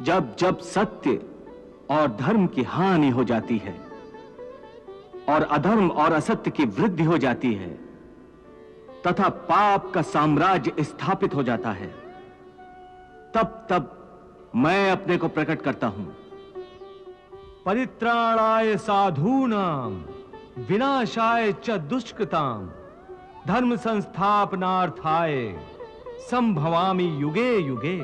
जब जब सत्य और धर्म की हानि हो जाती है और अधर्म और असत्य की वृद्धि हो जाती है तथा पाप का साम्राज्य स्थापित हो जाता है, तब तब मैं अपने को प्रकट करता हूं। परित्राणाय साधूनां विनाशाय च दुष्कृतां धर्म संस्थापनार्थाय संभवामि युगे युगे।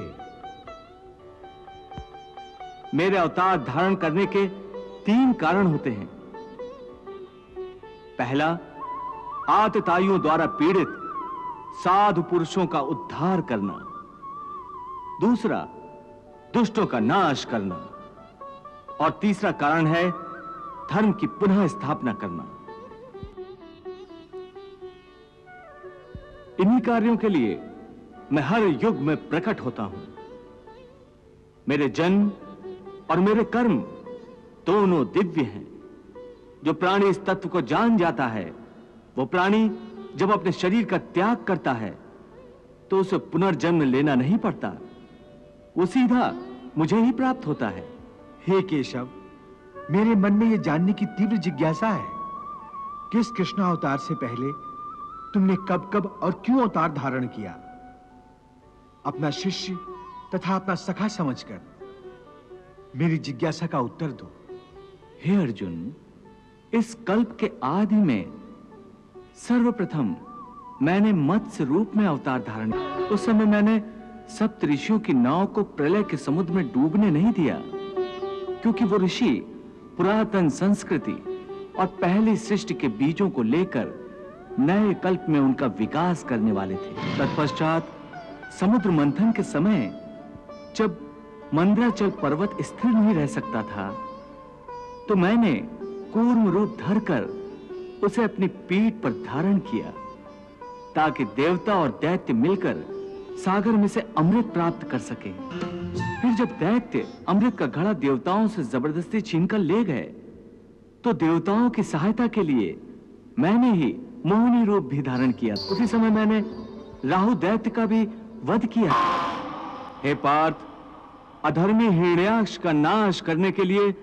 मेरे अवतार धारण करने के 3 कारण होते हैं। पहला, आतताइयों द्वारा पीड़ित साधु पुरुषों का उद्धार करना। दूसरा, दुष्टों का नाश करना। और तीसरा कारण है धर्म की पुनः स्थापना करना। इन्हीं कार्यों के लिए मैं हर युग में प्रकट होता हूं। मेरे जन्म और मेरे कर्म दोनों दिव्य हैं। जो प्राणी इस तत्व को जान जाता है, वो प्राणी जब अपने शरीर का त्याग करता है तो उसे पुनर्जन्म लेना नहीं पड़ता, वो सीधा मुझे ही प्राप्त होता है। हे केशव, मेरे मन में यह जानने की तीव्र जिज्ञासा है कि इस कृष्ण अवतार से पहले तुमने कब कब और क्यों अवतार धारण किया। अपना शिष्य तथा अपना सखा समझकर मेरी जिज्ञासा का उत्तर दो। हे अर्जुन, इस कल्प के आदि में सर्वप्रथम मैंने मत्स्य रूप में अवतार धारण किया। उस समय मैंने सप्त ऋषियों की नाव को प्रलय के समुद्र में डूबने नहीं दिया, क्योंकि वो ऋषि पुरातन संस्कृति और पहली सृष्टि के बीजों को लेकर नए कल्प में उनका विकास करने वाले थे। तत्पश्चात समुद्र मंथन के समय जब मंदराचल पर्वत स्थिर नहीं रह सकता था, तो मैंने कूर्म रूप धरकर उसे अपनी पीठ पर धारण किया, ताकि देवता और दैत्य मिलकर सागर में से अमृत प्राप्त कर सके। फिर जब दैत्य अमृत का घड़ा देवताओं से जबरदस्ती छीनकर ले गए, तो देवताओं की सहायता के लिए मैंने ही मोहिनी रूप भी धारण किया। उसी समय मैंने राहु दैत्य का भी वध किया। हे पार्थ, अधर्मी हिरण्याक्ष का नाश करने के लिए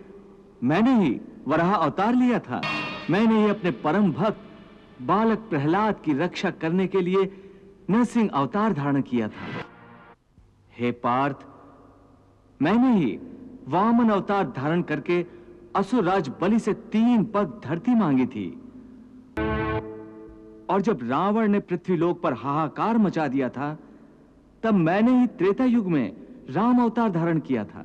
मैंने ही वराह अवतार लिया था। मैंने ही अपने परम भक्त बालक प्रहलाद की रक्षा करने के लिए नरसिंह अवतार धारण किया था। हे पार्थ, मैंने ही वामन अवतार धारण करके असुरराज बलि से 3 पग धरती मांगी थी। और जब रावण ने पृथ्वीलोक पर हाहाकार मचा दिया था, तब मैंने ही त्रेता युग में राम अवतार धारण किया था।